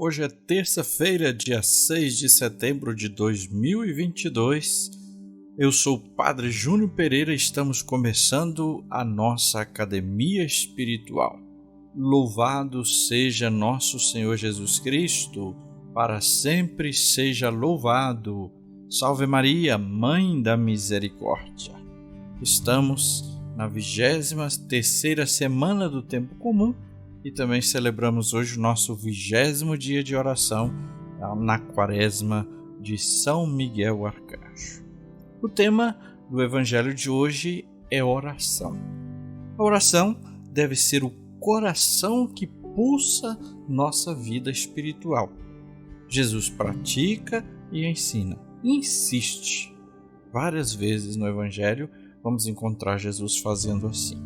Hoje é terça-feira, dia 6 de setembro de 2022. Eu sou o Padre Júnior Pereira e estamos começando a nossa Academia Espiritual. Louvado seja nosso Senhor Jesus Cristo, para sempre seja louvado. Salve Maria, Mãe da Misericórdia. Estamos na 23ª semana do Tempo Comum e também celebramos hoje o nosso 20º dia de oração na Quaresma de São Miguel Arcanjo. O tema do Evangelho de hoje é oração. A oração deve ser o coração que pulsa nossa vida espiritual. Jesus pratica e ensina, insiste. Várias vezes no Evangelho vamos encontrar Jesus fazendo assim.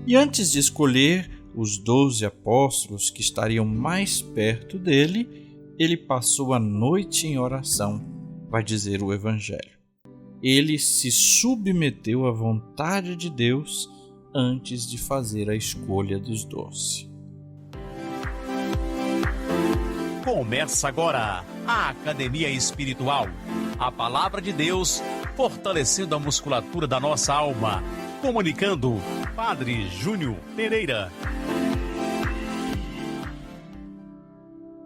E antes de escolher os 12 apóstolos que estariam mais perto dele, ele passou a noite em oração, vai dizer o Evangelho. Ele se submeteu à vontade de Deus antes de fazer a escolha dos 12. Começa agora a Academia Espiritual, a Palavra de Deus fortalecendo a musculatura da nossa alma. Comunicando, Padre Júnior Pereira.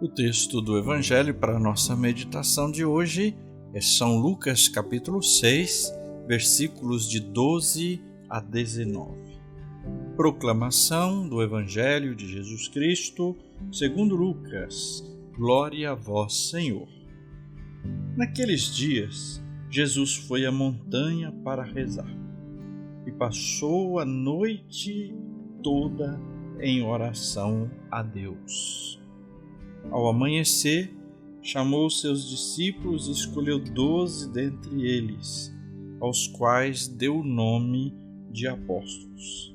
O texto do Evangelho para a nossa meditação de hoje é São Lucas, capítulo 6, versículos de 12 a 19. Proclamação do Evangelho de Jesus Cristo, segundo Lucas. Glória a vós, Senhor. Naqueles dias, Jesus foi à montanha para rezar e passou a noite toda em oração a Deus. Ao amanhecer, chamou seus discípulos e escolheu 12 dentre eles, aos quais deu o nome de apóstolos.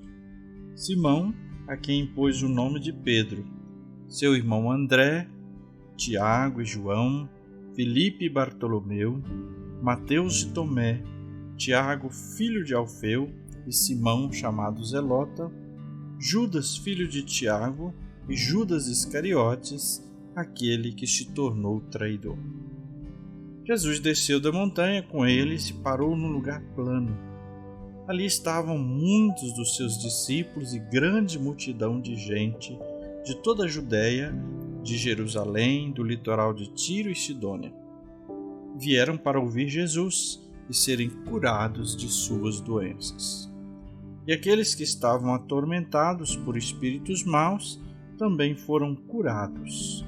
Simão, a quem pôs o nome de Pedro, seu irmão André, Tiago e João, Filipe e Bartolomeu, Mateus e Tomé, Tiago, filho de Alfeu, e Simão, chamado Zelota, Judas, filho de Tiago, e Judas Iscariotes, aquele que se tornou traidor. Jesus desceu da montanha com eles e parou num lugar plano. Ali estavam muitos dos seus discípulos e grande multidão de gente de toda a Judéia, de Jerusalém, do litoral de Tiro e Sidônia. Vieram para ouvir Jesus e serem curados de suas doenças. E aqueles que estavam atormentados por espíritos maus também foram curados.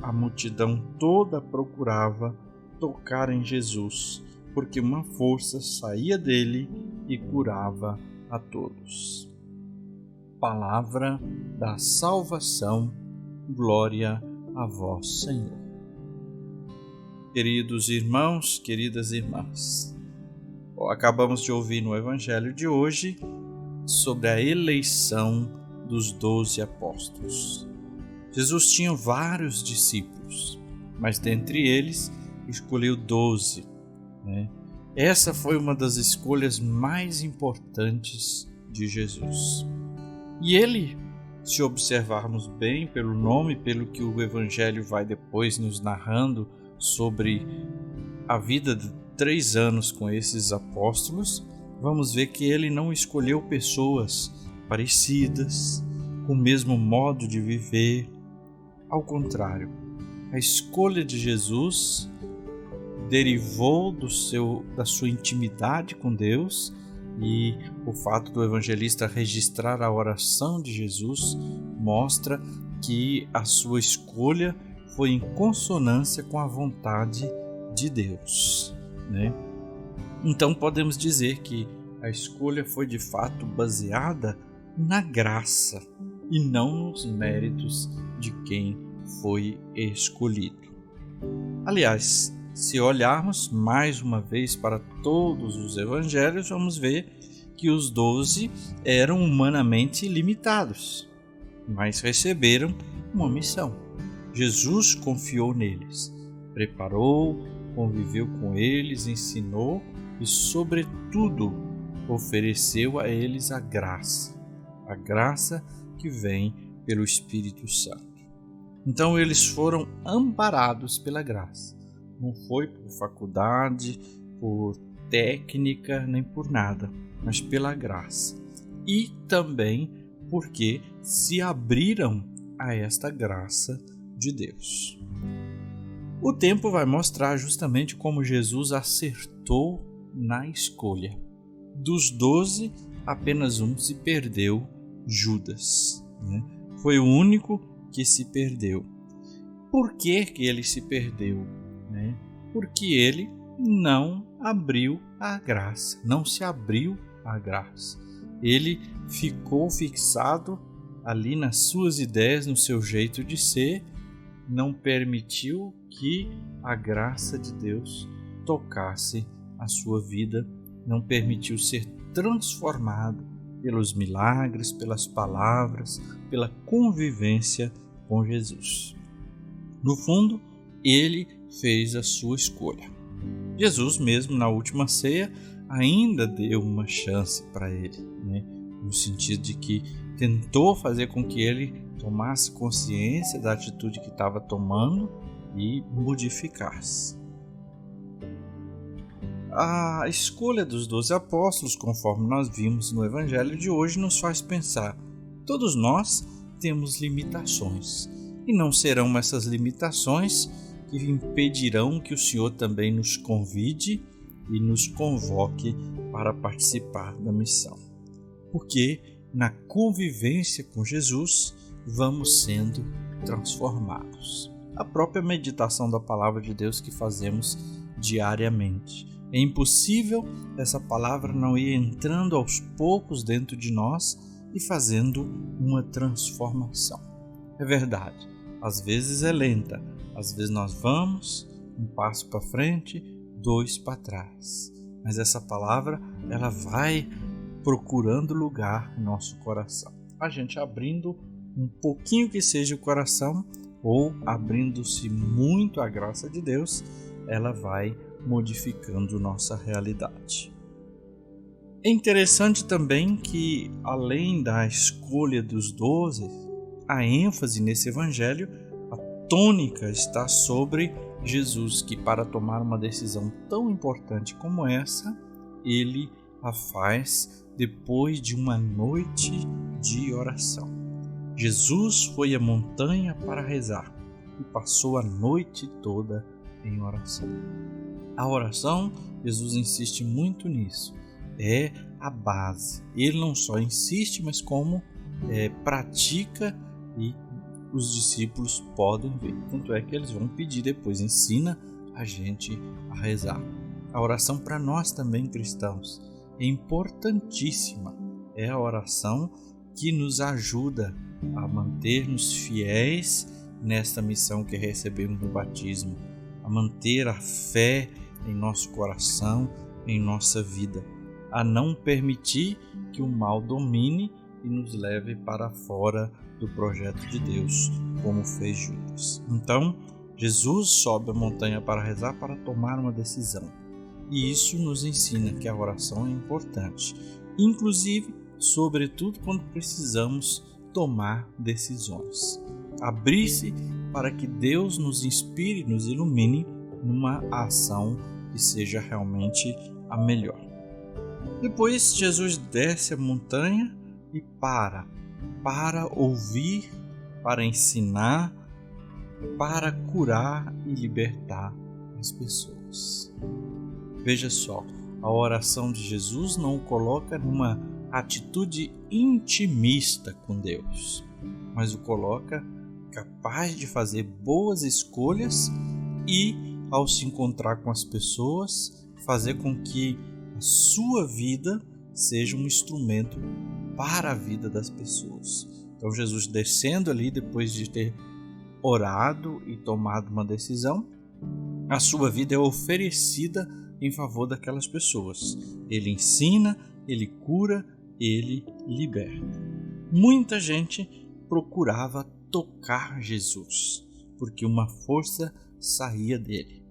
A multidão toda procurava tocar em Jesus, porque uma força saía dele e curava a todos. Palavra da salvação, glória a vós, Senhor. Queridos irmãos, queridas irmãs, acabamos de ouvir no Evangelho de hoje sobre a eleição dos 12 apóstolos. Jesus tinha vários discípulos, mas dentre eles escolheu 12. Essa foi uma das escolhas mais importantes de Jesus. E ele, se observarmos bem pelo nome, pelo que o Evangelho vai depois nos narrando sobre a vida de 3 anos com esses apóstolos, vamos ver que ele não escolheu pessoas parecidas, com o mesmo modo de viver. Ao contrário, a escolha de Jesus derivou da sua intimidade com Deus, e o fato do evangelista registrar a oração de Jesus mostra que a sua escolha foi em consonância com a vontade de Deus, Então podemos dizer que a escolha foi de fato baseada na graça e não nos méritos de quem foi escolhido. Aliás, se olharmos mais uma vez para todos os evangelhos, vamos ver que os 12 eram humanamente limitados, mas receberam uma missão. Jesus confiou neles, preparou, conviveu com eles, ensinou e, sobretudo, ofereceu a eles a graça que vem pelo Espírito Santo. Então eles foram amparados pela graça. Não foi por faculdade, por técnica, nem por nada, mas pela graça. E também porque se abriram a esta graça de Deus. O tempo vai mostrar justamente como Jesus acertou na escolha. Dos 12, apenas um se perdeu, Judas, né? Foi o único que se perdeu. Por que ele se perdeu, né? Porque ele não abriu a graça, não se abriu à graça. Ele ficou fixado ali nas suas ideias, no seu jeito de ser, não permitiu que a graça de Deus tocasse a sua vida, não permitiu ser transformado pelos milagres, pelas palavras, pela convivência com Jesus. No fundo, ele fez a sua escolha. Jesus mesmo, na última ceia, ainda deu uma chance para ele, né? No sentido de que tentou fazer com que ele tomasse consciência da atitude que estava tomando e modificasse. A escolha dos 12 apóstolos, conforme nós vimos no Evangelho de hoje, nos faz pensar: todos nós temos limitações, e não serão essas limitações que impedirão que o Senhor também nos convide e nos convoque para participar da missão. Porque na convivência com Jesus vamos sendo transformados. A própria meditação da palavra de Deus que fazemos diariamente. É impossível essa palavra não ir entrando aos poucos dentro de nós e fazendo uma transformação. É verdade, às vezes é lenta, às vezes nós vamos um passo para frente, 2 para trás. Mas essa palavra, ela vai procurando lugar no nosso coração. A gente abrindo um pouquinho que seja o coração, ou abrindo-se muito à graça de Deus, ela vai modificando nossa realidade. É interessante também que, além da escolha dos 12, a ênfase nesse evangelho, a tônica está sobre Jesus, que para tomar uma decisão tão importante como essa, ele a faz depois de uma noite de oração. Jesus foi à montanha para rezar e passou a noite toda em oração. A oração, Jesus insiste muito nisso, é a base. Ele não só insiste, mas como pratica, e os discípulos podem ver. Tanto é que eles vão pedir depois, ensina a gente a rezar. A oração para nós também cristãos é importantíssima. É a oração que nos ajuda a manter-nos fiéis nesta missão que recebemos no batismo, a manter a fé em nosso coração, em nossa vida, a não permitir que o mal domine e nos leve para fora do projeto de Deus, como fez Judas. Então, Jesus sobe a montanha para rezar, para tomar uma decisão. E isso nos ensina que a oração é importante, inclusive, sobretudo, quando precisamos tomar decisões. Abrir-se para que Deus nos inspire, nos ilumine numa ação que seja realmente a melhor. Depois Jesus desce a montanha e para ouvir, para ensinar, para curar e libertar as pessoas. Veja só, a oração de Jesus não o coloca numa atitude intimista com Deus, mas o coloca capaz de fazer boas escolhas e, ao se encontrar com as pessoas, fazer com que a sua vida seja um instrumento para a vida das pessoas. Então Jesus descendo ali depois de ter orado e tomado uma decisão, a sua vida é oferecida em favor daquelas pessoas. Ele ensina, ele cura, ele liberta. Muita gente procurava tocar Jesus, porque uma força saía dele.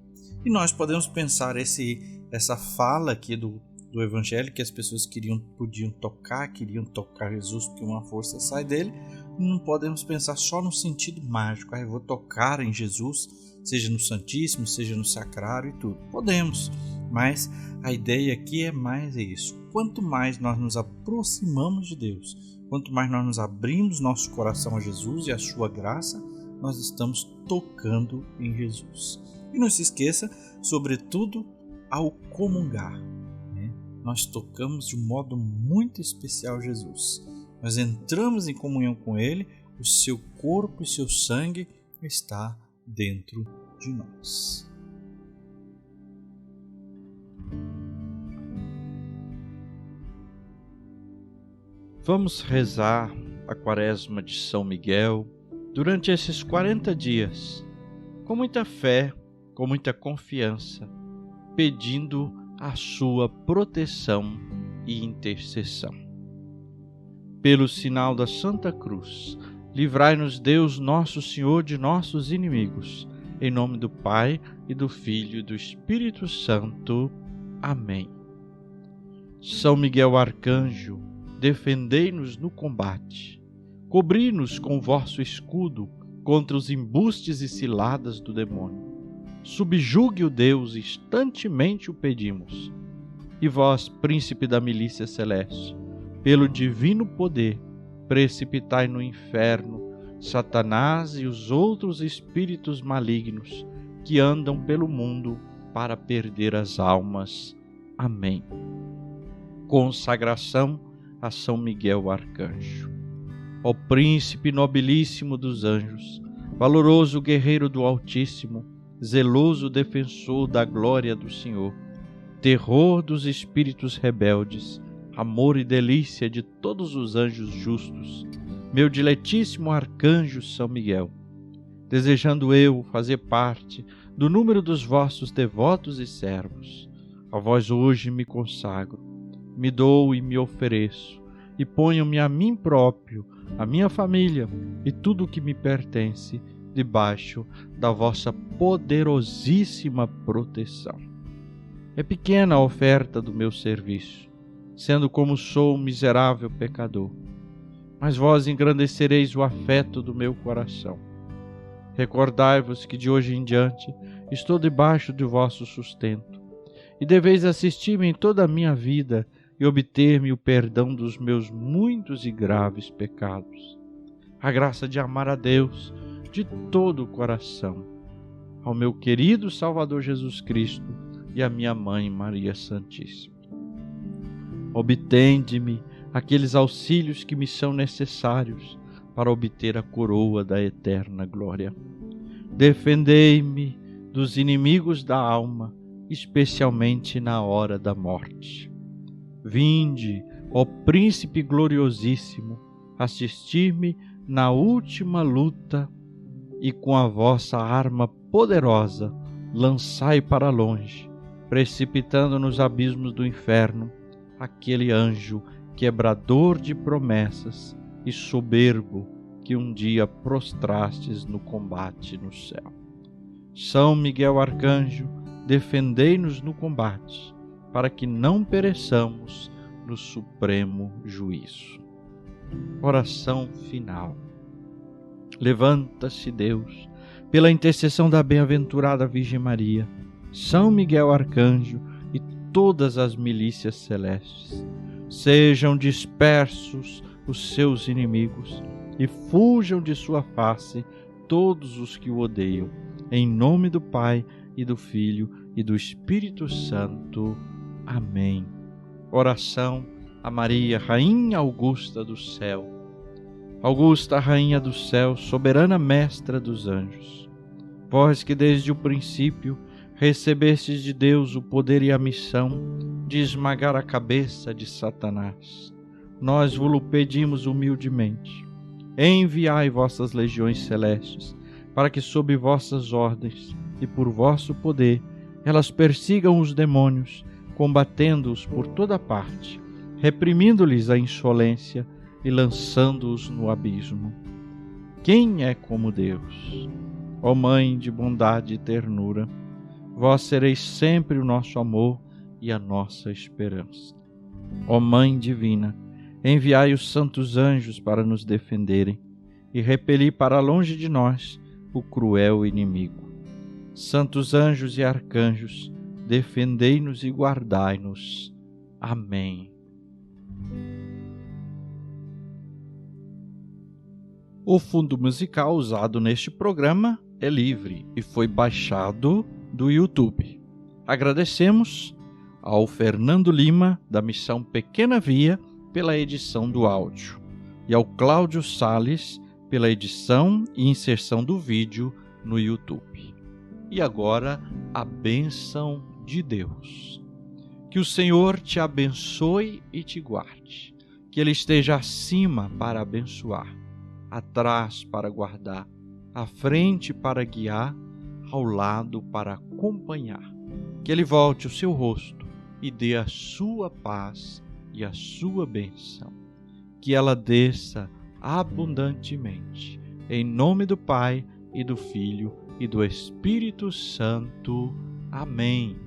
E nós podemos pensar essa fala aqui do Evangelho, que as pessoas queriam tocar Jesus porque uma força sai dele, não podemos pensar só no sentido mágico. Eu vou tocar em Jesus, seja no Santíssimo, seja no Sacrário e tudo. Podemos, mas a ideia aqui é mais isso. Quanto mais nós nos aproximamos de Deus, quanto mais nós nos abrimos nosso coração a Jesus e a sua graça, nós estamos tocando em Jesus. E não se esqueça, sobretudo, ao comungar, nós tocamos de um modo muito especial Jesus. Nós entramos em comunhão com Ele, o seu corpo e seu sangue está dentro de nós. Vamos rezar a Quaresma de São Miguel durante esses 40 dias, com muita fé, com muita confiança, pedindo a sua proteção e intercessão. Pelo sinal da Santa Cruz, livrai-nos Deus nosso Senhor de nossos inimigos. Em nome do Pai, e do Filho e do Espírito Santo. Amém. São Miguel Arcanjo, defendei-nos no combate. Cobri-nos com vosso escudo contra os embustes e ciladas do demônio. Subjugue o Deus, instantemente o pedimos. E vós, príncipe da milícia celeste, pelo divino poder, precipitai no inferno Satanás e os outros espíritos malignos que andam pelo mundo para perder as almas. Amém. Consagração a São Miguel Arcanjo. Ó príncipe nobilíssimo dos anjos, valoroso guerreiro do Altíssimo, zeloso defensor da glória do Senhor, terror dos espíritos rebeldes, amor e delícia de todos os anjos justos, meu diletíssimo arcanjo São Miguel, desejando eu fazer parte do número dos vossos devotos e servos, a vós hoje me consagro, me dou e me ofereço, e ponho-me a mim próprio, a minha família e tudo o que me pertence, debaixo da vossa poderosíssima proteção. É pequena a oferta do meu serviço, sendo como sou um miserável pecador, mas vós engrandecereis o afeto do meu coração. Recordai-vos que de hoje em diante estou debaixo de vosso sustento, e deveis assistir-me em toda a minha vida e obter-me o perdão dos meus muitos e graves pecados. A graça de amar a Deus de todo o coração, ao meu querido Salvador Jesus Cristo e à minha Mãe Maria Santíssima. Obtende-me aqueles auxílios que me são necessários para obter a coroa da eterna glória. Defendei-me dos inimigos da alma, especialmente na hora da morte. Vinde, ó Príncipe gloriosíssimo, assistir-me na última luta e com a vossa arma poderosa lançai para longe, precipitando nos abismos do inferno, aquele anjo quebrador de promessas e soberbo que um dia prostrastes no combate no céu. São Miguel Arcanjo, defendei-nos no combate, para que não pereçamos no supremo juízo. Oração final. Levanta-se, Deus, pela intercessão da bem-aventurada Virgem Maria, São Miguel Arcanjo e todas as milícias celestes. Sejam dispersos os seus inimigos e fujam de sua face todos os que o odeiam. Em nome do Pai, e do Filho, e do Espírito Santo. Amém. Oração a Maria, Rainha Augusta do céu. Augusta, Rainha do céu, soberana Mestra dos anjos, vós que desde o princípio recebestes de Deus o poder e a missão de esmagar a cabeça de Satanás, nós vos-lo pedimos humildemente. Enviai vossas legiões celestes, para que sob vossas ordens e por vosso poder elas persigam os demônios, combatendo-os por toda parte, reprimindo-lhes a insolência e lançando-os no abismo. Quem é como Deus? Ó Mãe de bondade e ternura, vós sereis sempre o nosso amor e a nossa esperança. Ó Mãe divina, enviai os santos anjos para nos defenderem, e repeli para longe de nós o cruel inimigo. Santos anjos e arcanjos, defendei-nos e guardai-nos. Amém. O fundo musical usado neste programa é livre e foi baixado do YouTube. Agradecemos ao Fernando Lima, da Missão Pequena Via, pela edição do áudio, e ao Cláudio Sales, pela edição e inserção do vídeo no YouTube. E agora, a bênção de Deus. Que o Senhor te abençoe e te guarde. Que Ele esteja acima para abençoar, atrás para guardar, à frente para guiar, ao lado para acompanhar. Que Ele volte o seu rosto e dê a sua paz e a sua bênção. Que ela desça abundantemente. Em nome do Pai, e do Filho, e do Espírito Santo. Amém.